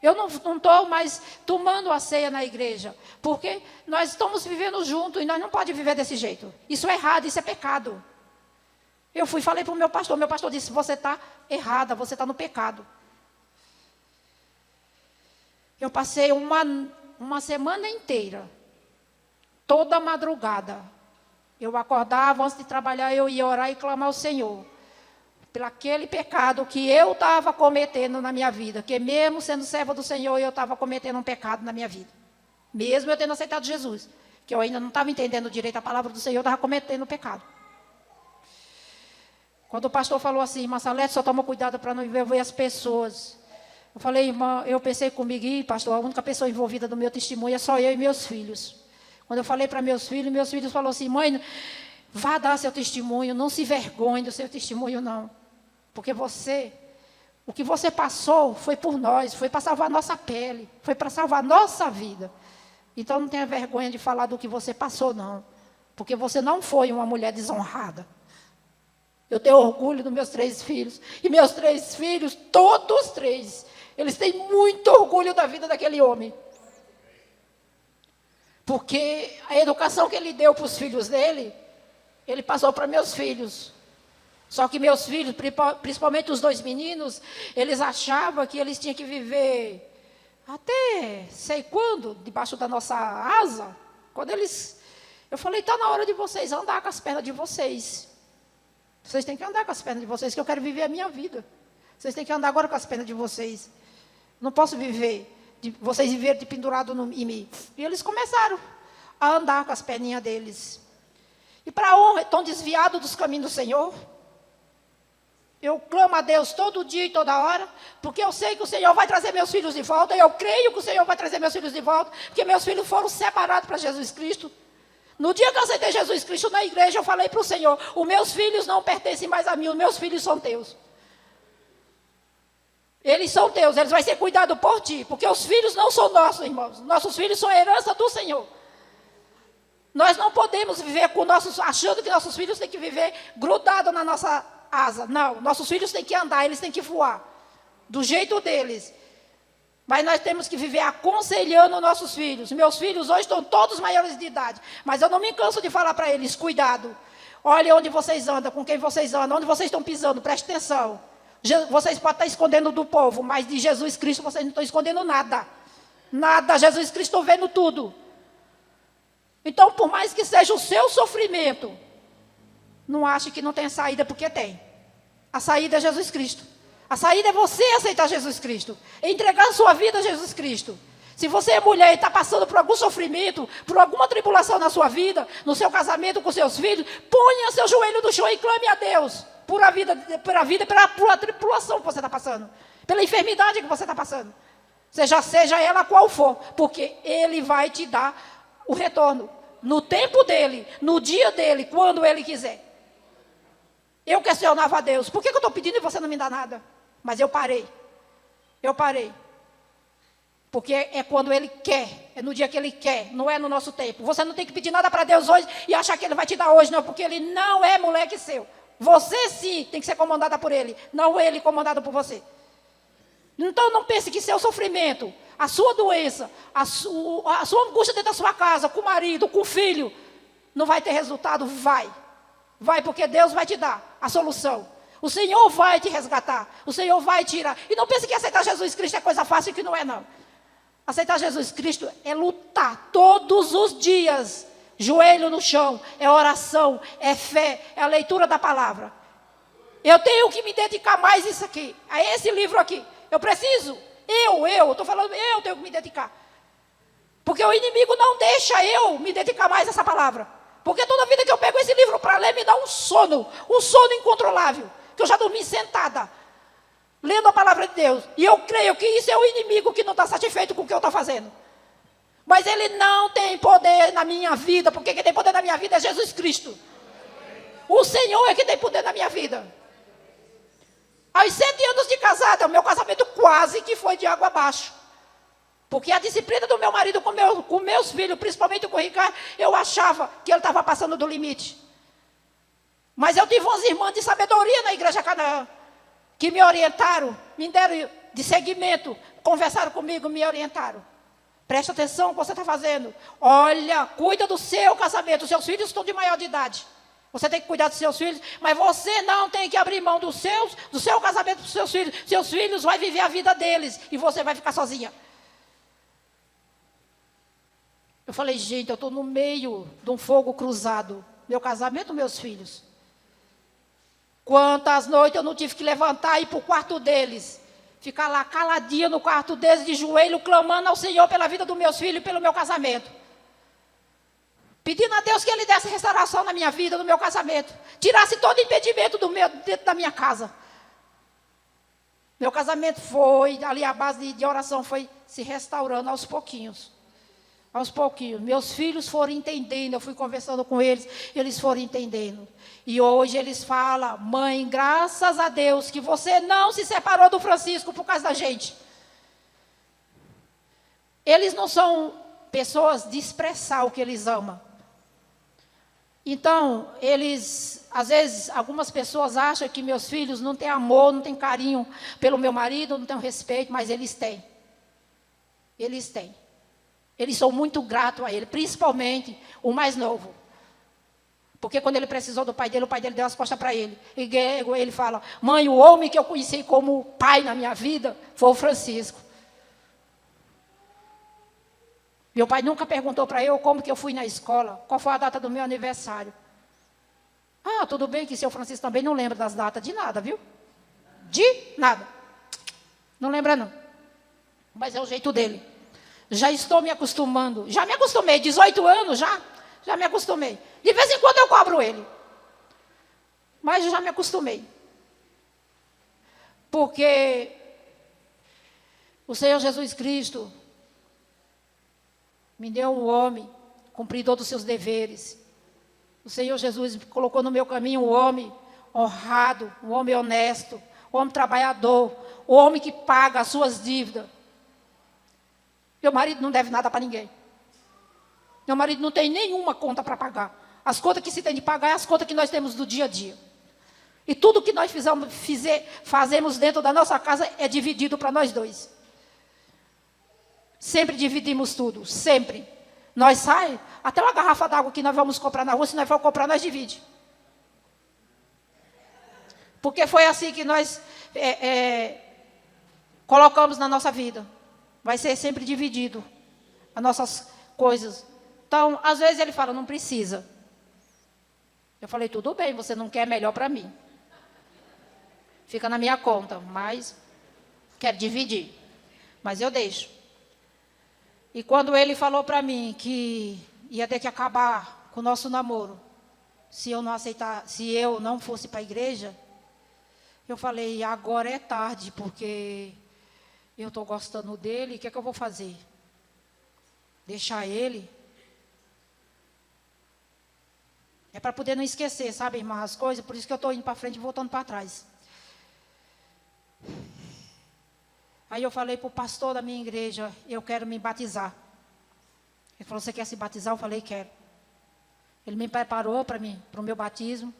Eu não estou mais tomando a ceia na igreja, porque nós estamos vivendo juntos e nós não podemos viver desse jeito. Isso é errado, isso é pecado. Eu fui e falei para o meu pastor disse: você está errada, você está no pecado. Eu passei uma semana inteira, toda madrugada. Eu acordava, antes de trabalhar, eu ia orar e clamar ao Senhor, pelo aquele pecado que eu estava cometendo na minha vida, que mesmo sendo serva do Senhor, eu estava cometendo um pecado na minha vida. Mesmo eu tendo aceitado Jesus, que eu ainda não estava entendendo direito a palavra do Senhor, eu estava cometendo pecado. Quando o pastor falou assim: irmã Salete, só toma cuidado para não envolver as pessoas. Eu falei: irmã, eu pensei comigo: pastor, a única pessoa envolvida no meu testemunho é só eu e meus filhos. Quando eu falei para meus filhos falaram assim: mãe, vá dar seu testemunho, não se vergonhe do seu testemunho, não. Porque o que você passou foi por nós, foi para salvar a nossa pele, foi para salvar a nossa vida. Então não tenha vergonha de falar do que você passou, não. Porque você não foi uma mulher desonrada. Eu tenho orgulho dos meus 3 filhos. E meus 3 filhos, todos 3, eles têm muito orgulho da vida daquele homem. Porque a educação que ele deu para os filhos dele, ele passou para meus filhos. Só que meus filhos, principalmente os 2 meninos, eles achavam que eles tinham que viver até sei quando, debaixo da nossa asa. Eu falei: está na hora de vocês andar com as pernas de vocês. Vocês têm que andar com as pernas de vocês, que eu quero viver a minha vida. Vocês têm que andar agora com as pernas de vocês. Não posso viver, vocês viverem de pendurado em mim. E eles começaram a andar com as perninhas deles. E para honra, estão desviados dos caminhos do Senhor. Eu clamo a Deus todo dia e toda hora, porque eu sei que o Senhor vai trazer meus filhos de volta. Eu creio que o Senhor vai trazer meus filhos de volta, porque meus filhos foram separados para Jesus Cristo. No dia que eu aceitei Jesus Cristo na igreja, eu falei para o Senhor: os meus filhos não pertencem mais a mim, os meus filhos são teus. Eles são teus, eles vão ser cuidados por ti, porque os filhos não são nossos, irmãos. Nossos filhos são herança do Senhor. Nós não podemos viver com achando que nossos filhos têm que viver grudado na nossa asa. Não, nossos filhos têm que andar, eles têm que voar, do jeito deles. Mas nós temos que viver aconselhando nossos filhos. Meus filhos hoje estão todos maiores de idade, mas eu não me canso de falar para eles, cuidado. Olha onde vocês andam, com quem vocês andam, onde vocês estão pisando, preste atenção. Vocês podem estar escondendo do povo, mas de Jesus Cristo vocês não estão escondendo nada. Nada, Jesus Cristo está vendo tudo. Então, por mais que seja o seu sofrimento, não ache que não tem saída, porque tem. A saída é Jesus Cristo. A saída é você aceitar Jesus Cristo. É entregar a sua vida a Jesus Cristo. Se você é mulher e está passando por algum sofrimento, por alguma tribulação na sua vida, no seu casamento com seus filhos, ponha seu joelho no chão e clame a Deus por a vida, pela tribulação que você está passando, pela enfermidade que você está passando. Seja ela qual for, porque Ele vai te dar o retorno, no tempo dEle, no dia dEle, quando Ele quiser. Eu questionava a Deus, por que eu estou pedindo e você não me dá nada? Mas eu parei. Porque é quando Ele quer, é no dia que Ele quer, não é no nosso tempo. Você não tem que pedir nada para Deus hoje e achar que Ele vai te dar hoje, não, porque Ele não é moleque seu. Você sim tem que ser comandada por Ele, não Ele comandado por você. Então não pense que seu sofrimento, a sua doença, a sua angústia dentro da sua casa, com o marido, com o filho, não vai ter resultado. Vai, porque Deus vai te dar a solução. O Senhor vai te resgatar, o Senhor vai tirar. E não pense que aceitar Jesus Cristo é coisa fácil, que não é, não. Aceitar Jesus Cristo é lutar todos os dias, joelho no chão, é oração, é fé, é a leitura da palavra. Eu tenho que me dedicar mais a isso aqui, a esse livro aqui. Eu preciso, estou falando, eu tenho que me dedicar. Porque o inimigo não deixa eu me dedicar mais a essa palavra. Porque toda vida que eu pego esse livro para ler, me dá um sono incontrolável. Que eu já dormi sentada, lendo a palavra de Deus. E eu creio que isso é o inimigo que não está satisfeito com o que eu estou fazendo. Mas ele não tem poder na minha vida, porque quem tem poder na minha vida é Jesus Cristo. O Senhor é que tem poder na minha vida. Aos 7 anos de casada, o meu casamento quase que foi de água abaixo. Porque a disciplina do meu marido com meus filhos, principalmente com o Ricardo, eu achava que ele estava passando do limite. Mas eu tive umas irmãs de sabedoria na igreja Canaã, que me orientaram, me deram de seguimento, conversaram comigo, me orientaram. Presta atenção no que você está fazendo. Olha, cuida do seu casamento. Os seus filhos estão de maior de idade. Você tem que cuidar dos seus filhos, mas você não tem que abrir mão do seu casamento para os seus filhos. Seus filhos vão viver a vida deles e você vai ficar sozinha. Eu falei, gente, eu estou no meio de um fogo cruzado. Meu casamento, meus filhos. Quantas noites eu não tive que levantar e ir para o quarto deles. Ficar lá caladinha no quarto deles, de joelho, clamando ao Senhor pela vida dos meus filhos e pelo meu casamento. Pedindo a Deus que Ele desse restauração na minha vida, no meu casamento. Tirasse todo impedimento dentro da minha casa. Meu casamento foi, ali a base de oração foi se restaurando aos pouquinhos. Aos pouquinhos. Meus filhos foram entendendo, eu fui conversando com eles, eles foram entendendo. E hoje eles falam, mãe, graças a Deus que você não se separou do Francisco por causa da gente. Eles não são pessoas de expressar o que eles amam. Então, às vezes, algumas pessoas acham que meus filhos não têm amor, não têm carinho pelo meu marido, não têm respeito, mas eles têm. Eles têm. Eles são muito gratos a ele, principalmente o mais novo. Porque quando ele precisou do pai dele, o pai dele deu as costas para ele. E ele fala, mãe, o homem que eu conheci como pai na minha vida foi o Francisco. Meu pai nunca perguntou para eu como que eu fui na escola, qual foi a data do meu aniversário. Ah, tudo bem que seu Francisco também não lembra das datas de nada, viu? De nada. Não lembra não. Mas é o jeito dele. Já estou me acostumando. Já me acostumei, 18 anos já me acostumei. De vez em quando eu cobro ele. Mas eu já me acostumei. Porque o Senhor Jesus Cristo me deu um homem, cumpridor dos seus deveres. O Senhor Jesus colocou no meu caminho um homem honrado, um homem honesto, um homem trabalhador, o homem que paga as suas dívidas. Meu marido não deve nada para ninguém. Meu marido não tem nenhuma conta para pagar. As contas que se tem de pagar é as contas que nós temos do dia a dia. E tudo que nós fazemos dentro da nossa casa é dividido para nós dois. Sempre dividimos tudo, sempre. Nós sai, até uma garrafa d'água que nós vamos comprar na rua, se nós for comprar, nós dividimos. Porque foi assim que nós colocamos na nossa vida. Vai ser sempre dividido as nossas coisas. Então, às vezes ele fala, não precisa. Eu falei, tudo bem, você não quer melhor para mim. Fica na minha conta, mas quero dividir. Mas eu deixo. E quando ele falou para mim que ia ter que acabar com o nosso namoro, se eu não fosse para a igreja, eu falei, agora é tarde, porque eu estou gostando dele, o que é que eu vou fazer? Deixar ele? É para poder não esquecer, sabe, irmã, as coisas, por isso que eu estou indo para frente e voltando para trás. Aí eu falei para o pastor da minha igreja, eu quero me batizar. Ele falou, você quer se batizar? Eu falei, quero. Ele me preparou para o meu batismo,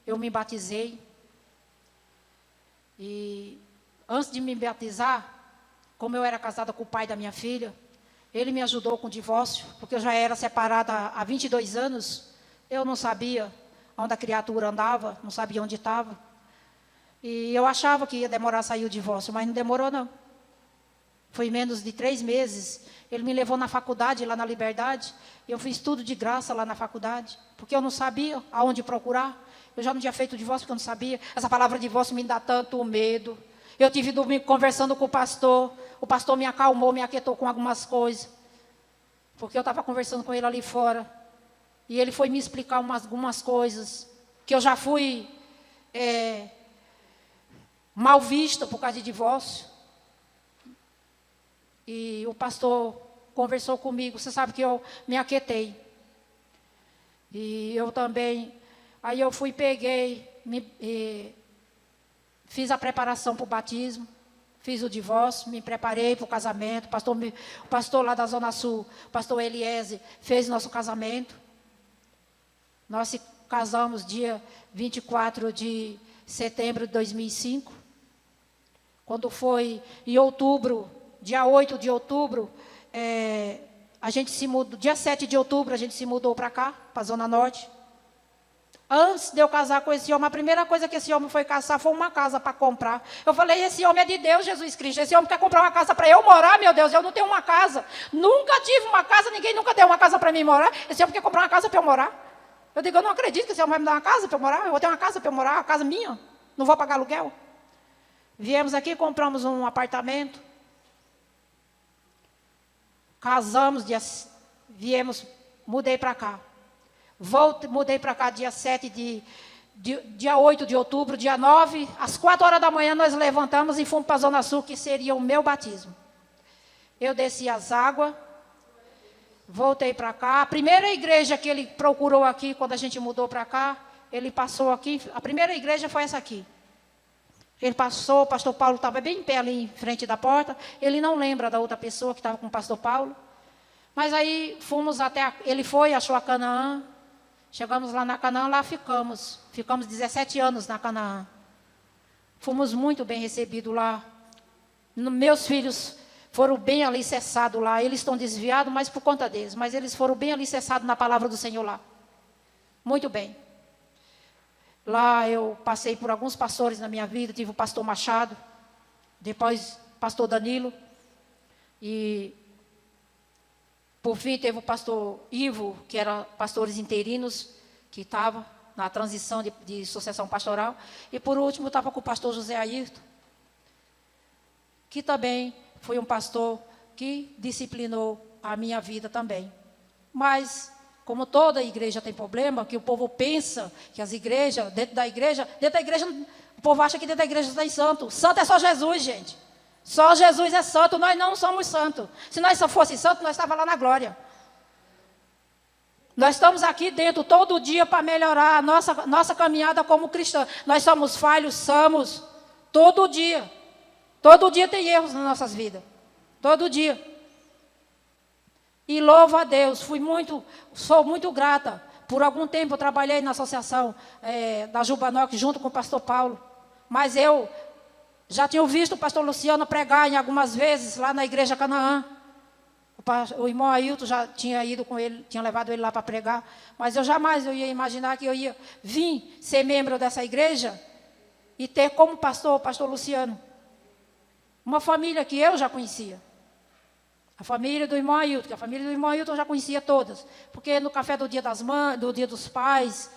eu me batizei. E antes de me batizar, como eu era casada com o pai da minha filha, ele me ajudou com o divórcio, porque eu já era separada há 22 anos, eu não sabia onde a criatura andava, não sabia onde estava. E eu achava que ia demorar a sair o divórcio, mas não demorou não. Foi menos de 3 meses, ele me levou na faculdade, lá na Liberdade, e eu fiz tudo de graça lá na faculdade, porque eu não sabia aonde procurar. Eu já não tinha feito divórcio porque eu não sabia. Essa palavra divórcio me dá tanto medo. Eu tive domingo conversando com o pastor me acalmou, me aquietou com algumas coisas, porque eu estava conversando com ele ali fora, e ele foi me explicar algumas coisas, que eu já fui mal vista por causa de divórcio. E o pastor conversou comigo, você sabe que eu me aquietei. E eu também, aí eu fiz a preparação para o batismo, fiz o divórcio, me preparei para o casamento, o pastor lá da Zona Sul, o pastor Eliezer, fez nosso casamento. Nós se casamos dia 24 de setembro de 2005. Quando foi em outubro, dia 8 de outubro, a gente se mudou, dia 7 de outubro, a gente se mudou para cá, para a Zona Norte. Antes de eu casar com esse homem, a primeira coisa que esse homem foi caçar foi uma casa para comprar. Eu falei, esse homem é de Deus, Jesus Cristo. Esse homem quer comprar uma casa para eu morar, meu Deus, eu não tenho uma casa. Nunca tive uma casa, ninguém nunca deu uma casa para mim morar. Esse homem quer comprar uma casa para eu morar. Eu digo, eu não acredito que esse homem vai me dar uma casa para eu morar. Eu vou ter uma casa para eu morar, uma casa minha. Não vou pagar aluguel. Viemos aqui, compramos um apartamento. Casamos, mudei para cá. Mudei para cá dia 8 de outubro, dia 9, às 4 horas da manhã nós levantamos e fomos para a Zona Sul, que seria o meu batismo. Eu desci as águas, voltei para cá. A primeira igreja que ele procurou aqui, quando a gente mudou para cá, ele passou aqui, a primeira igreja foi essa aqui. Ele passou, o pastor Paulo estava bem em pé ali em frente da porta, ele não lembra da outra pessoa que estava com o pastor Paulo. Mas aí fomos ele foi, achou a Canaã. Chegamos lá na Canaã, lá ficamos 17 anos na Canaã. Fomos muito bem recebidos lá. Meus filhos foram bem alicerçados lá. Eles estão desviados, mas por conta deles. Mas eles foram bem alicerçados na palavra do Senhor lá. Muito bem. Lá eu passei por alguns pastores na minha vida. Tive o pastor Machado, depois o pastor Danilo. E por fim, teve o pastor Ivo, que era pastores interinos, que estava na transição de sucessão pastoral. E por último, estava com o pastor José Ayrton, que também foi um pastor que disciplinou a minha vida também. Mas, como toda igreja tem problema, que o povo pensa que as igrejas, dentro da igreja, o povo acha que dentro da igreja tem santo. Santo é só Jesus, gente. Só Jesus é santo, nós não somos santos. Se nós só fosse santo, nós estávamos lá na glória. Nós estamos aqui dentro todo dia para melhorar a nossa caminhada como cristã. Nós somos falhos, somos, todo dia. Todo dia tem erros nas nossas vidas. Todo dia. E louvo a Deus, sou muito grata. Por algum tempo eu trabalhei na associação da Jubanoc junto com o pastor Paulo. Mas eu já tinha visto o pastor Luciano pregar em algumas vezes lá na igreja Canaã. O irmão Ailton já tinha ido com ele, tinha levado ele lá para pregar. Mas eu jamais ia imaginar que eu ia vir ser membro dessa igreja e ter como pastor o pastor Luciano. Uma família que eu já conhecia. A família do irmão Ailton, que a família do irmão Ailton eu já conhecia todas. Porque no café do dia das mães, do dia dos pais,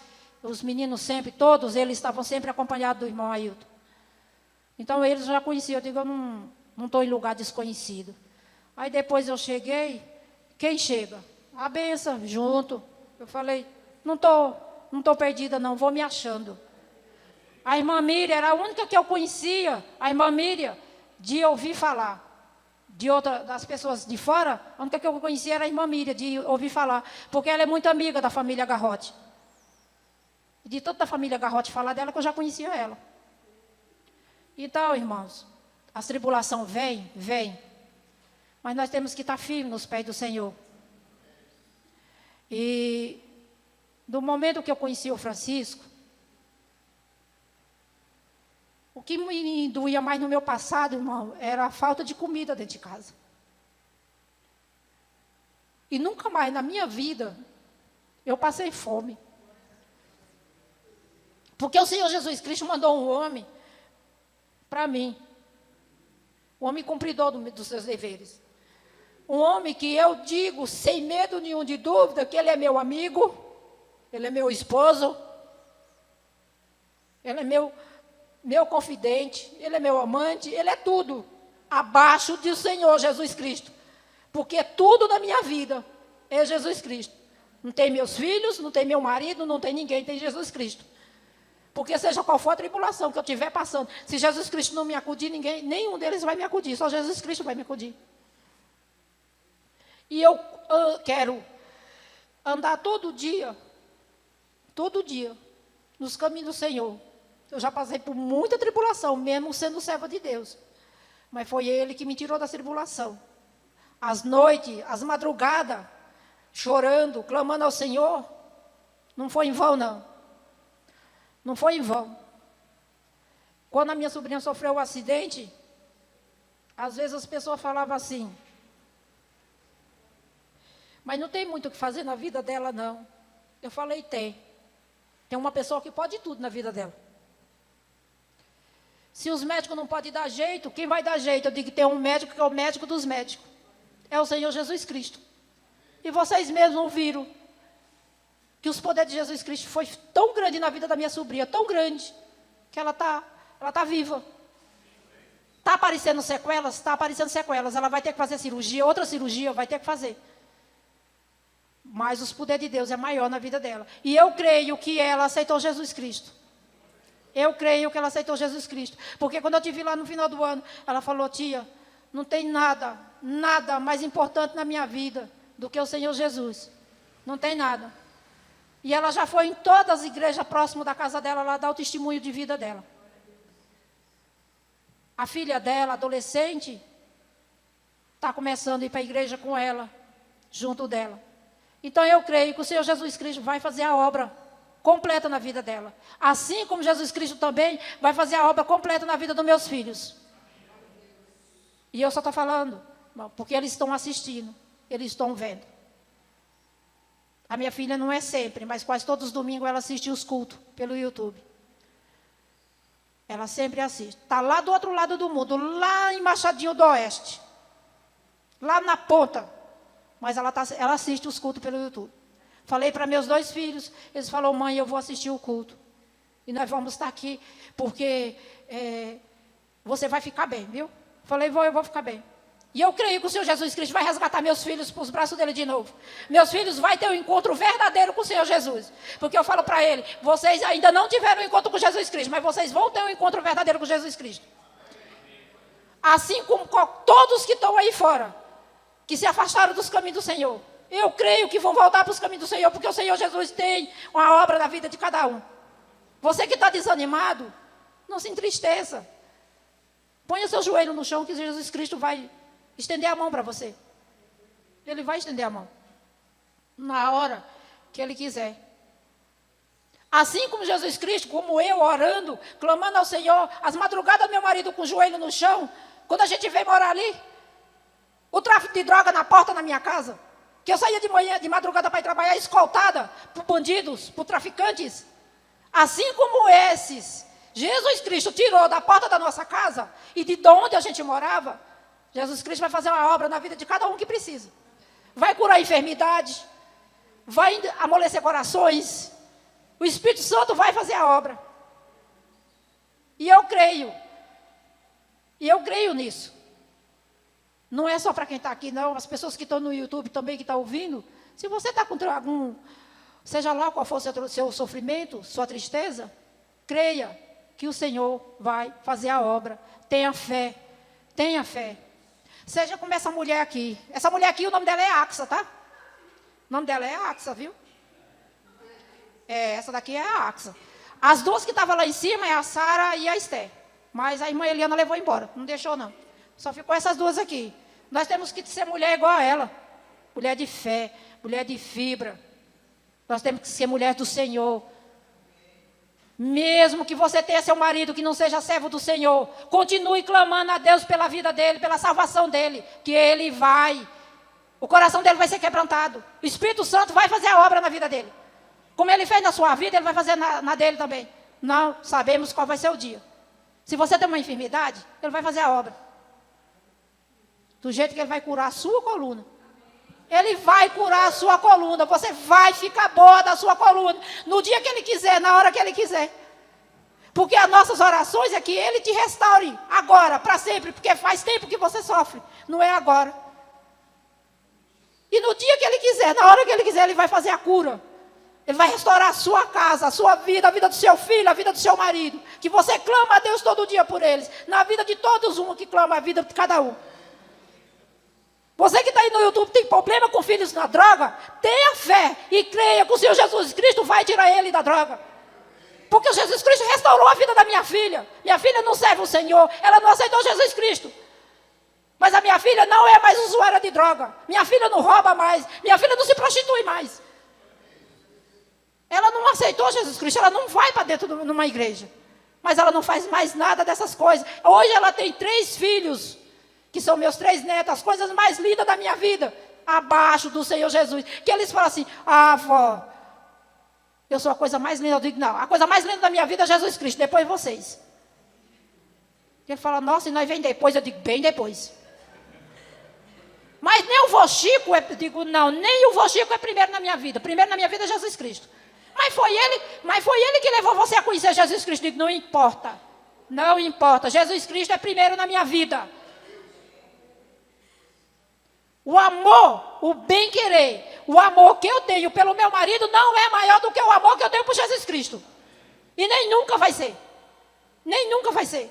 os meninos sempre, todos eles estavam sempre acompanhados do irmão Ailton. Então eles já conheciam. Eu digo, eu não estou em lugar desconhecido. Aí depois eu cheguei, quem chega? A benção, junto. Eu falei, não tô perdida não, vou me achando. A irmã Miriam era a única que eu conhecia, a irmã Miriam, de ouvir falar. Das pessoas de fora, a única que eu conhecia era a irmã Miriam, de ouvir falar. Porque ela é muito amiga da família Garrote. De toda a família Garrote falar dela, que eu já conhecia ela. Então, irmãos, a tribulação vem. Mas nós temos que estar firmes nos pés do Senhor. E do momento que eu conheci o Francisco, o que me doía mais no meu passado, irmão, era a falta de comida dentro de casa. E nunca mais na minha vida eu passei fome. Porque o Senhor Jesus Cristo mandou um homem para mim. Um homem cumpridor dos seus deveres. Um homem que eu digo, sem medo nenhum de dúvida, que ele é meu amigo, ele é meu esposo, ele é meu confidente, ele é meu amante, ele é tudo abaixo do Senhor Jesus Cristo. Porque tudo na minha vida é Jesus Cristo. Não tem meus filhos, não tem meu marido, não tem ninguém, tem Jesus Cristo. Porque seja qual for a tribulação que eu estiver passando, se Jesus Cristo não me acudir, nenhum deles vai me acudir, só Jesus Cristo vai me acudir. E eu quero andar todo dia, nos caminhos do Senhor. Eu já passei por muita tribulação, mesmo sendo serva de Deus. Mas foi Ele que me tirou da tribulação. As noites, as madrugadas, chorando, clamando ao Senhor, não foi em vão, não. Não foi em vão. Quando a minha sobrinha sofreu um acidente, às vezes as pessoas falavam assim, mas não tem muito o que fazer na vida dela, não. Eu falei, tem. Tem uma pessoa que pode tudo na vida dela. Se os médicos não podem dar jeito, quem vai dar jeito? Eu digo que tem um médico que é o médico dos médicos. É o Senhor Jesus Cristo. E vocês mesmos viram que os poderes de Jesus Cristo foi tão grande na vida da minha sobrinha, tão grande, que ela tá viva. Está aparecendo sequelas? Está aparecendo sequelas. Ela vai ter que fazer cirurgia, outra cirurgia vai ter que fazer. Mas os poderes de Deus é maior na vida dela. E eu creio que ela aceitou Jesus Cristo. Eu creio que ela aceitou Jesus Cristo. Porque quando eu te vi lá no final do ano, ela falou, tia, não tem nada mais importante na minha vida do que o Senhor Jesus. Não tem nada. E ela já foi em todas as igrejas próximas da casa dela, lá dar o testemunho de vida dela. A filha dela, adolescente, está começando a ir para a igreja com ela, junto dela. Então eu creio que o Senhor Jesus Cristo vai fazer a obra completa na vida dela. Assim como Jesus Cristo também vai fazer a obra completa na vida dos meus filhos. E eu só estou falando, porque eles estão assistindo, eles estão vendo. A minha filha não é sempre, mas quase todos os domingos ela assiste os cultos pelo YouTube. Ela sempre assiste. Está lá do outro lado do mundo, lá em Machadinho do Oeste. Lá na ponta. Mas ela assiste os cultos pelo YouTube. Falei para meus 2 filhos, eles falaram, mãe, eu vou assistir o culto. E nós vamos estar aqui, porque você vai ficar bem, viu? Falei, eu vou ficar bem. E eu creio que o Senhor Jesus Cristo vai resgatar meus filhos para os braços dele de novo. Meus filhos vão ter um encontro verdadeiro com o Senhor Jesus. Porque eu falo para ele, vocês ainda não tiveram um encontro com Jesus Cristo, mas vocês vão ter um encontro verdadeiro com Jesus Cristo. Assim como todos que estão aí fora, que se afastaram dos caminhos do Senhor. Eu creio que vão voltar para os caminhos do Senhor, porque o Senhor Jesus tem uma obra na vida de cada um. Você que está desanimado, não se entristeça. Ponha seu joelho no chão que Jesus Cristo vai estender a mão para você. Ele vai estender a mão. Na hora que Ele quiser. Assim como Jesus Cristo, como eu orando, clamando ao Senhor, as madrugadas meu marido com o joelho no chão, quando a gente veio morar ali, o tráfico de droga na porta da minha casa, que eu saía de manhã, de madrugada para ir trabalhar, escoltada por bandidos, por traficantes. Assim como esses, Jesus Cristo tirou da porta da nossa casa e de onde a gente morava, Jesus Cristo vai fazer uma obra na vida de cada um que precisa. Vai curar a enfermidade, vai amolecer corações. O Espírito Santo vai fazer a obra. E eu creio nisso. Não é só para quem está aqui, não. As pessoas que estão no YouTube também, que estão ouvindo. Se você está com algum, seja lá qual for o seu sofrimento, sua tristeza, creia que o Senhor vai fazer a obra. Tenha fé. Tenha fé. Seja como essa mulher aqui. Essa mulher aqui, o nome dela é Axa, tá? O nome dela é Axa, viu? Essa daqui é a Axa. As duas que estavam lá em cima é a Sara e a Esther. Mas a irmã Eliana levou embora. Não deixou, não. Só ficou essas duas aqui. Nós temos que ser mulher igual a ela. Mulher de fé, mulher de fibra. Nós temos que ser mulher do Senhor. Mesmo que você tenha seu marido que não seja servo do Senhor, continue clamando a Deus pela vida dele, pela salvação dele, que ele vai. O coração dele vai ser quebrantado. O Espírito Santo vai fazer a obra na vida dele. Como ele fez na sua vida, ele vai fazer na dele também. Não sabemos qual vai ser o dia. Se você tem uma enfermidade, ele vai fazer a obra. Do jeito que ele vai curar a sua coluna. Ele vai curar a sua coluna. Você vai ficar boa da sua coluna. No dia que ele quiser, na hora que ele quiser. Porque as nossas orações é que ele te restaure agora, para sempre. Porque faz tempo que você sofre. Não é agora. E no dia que ele quiser, na hora que ele quiser, ele vai fazer a cura. Ele vai restaurar a sua casa, a sua vida, a vida do seu filho, a vida do seu marido. Que você clama a Deus todo dia por eles. Na vida de todos um que clama a vida de cada um. Você que está aí no YouTube tem problema com filhos na droga, tenha fé e creia que o Senhor Jesus Cristo vai tirar ele da droga. Porque o Jesus Cristo restaurou a vida da minha filha. Minha filha não serve o Senhor, ela não aceitou Jesus Cristo. Mas a minha filha não é mais usuária de droga. Minha filha não rouba mais, minha filha não se prostitui mais. Ela não aceitou Jesus Cristo, ela não vai para dentro de uma igreja. Mas ela não faz mais nada dessas coisas. Hoje ela tem 3 filhos, que são meus 3 netos, as coisas mais lindas da minha vida, abaixo do Senhor Jesus. Que eles falam assim, avó, eu sou a coisa mais linda. Eu digo, não, a coisa mais linda da minha vida é Jesus Cristo, depois vocês. Ele fala, nossa, e nós vem depois? Eu digo, bem depois. Mas nem o vô Chico, eu digo, não, nem o vô Chico é primeiro na minha vida. Primeiro na minha vida é Jesus Cristo. Mas foi ele que levou você a conhecer Jesus Cristo. Eu digo, não importa. Não importa. Jesus Cristo é primeiro na minha vida. O amor, o bem-querer, o amor que eu tenho pelo meu marido não é maior do que o amor que eu tenho por Jesus Cristo. E nem nunca vai ser. Nem nunca vai ser.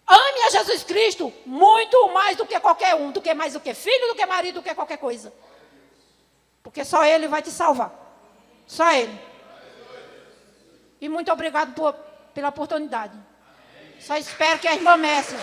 Ame a Jesus Cristo muito mais do que qualquer um, do que mais do que filho, do que marido, do que qualquer coisa. Porque só Ele vai te salvar. Só Ele. E muito obrigado pela oportunidade. Só espero que a irmã Messia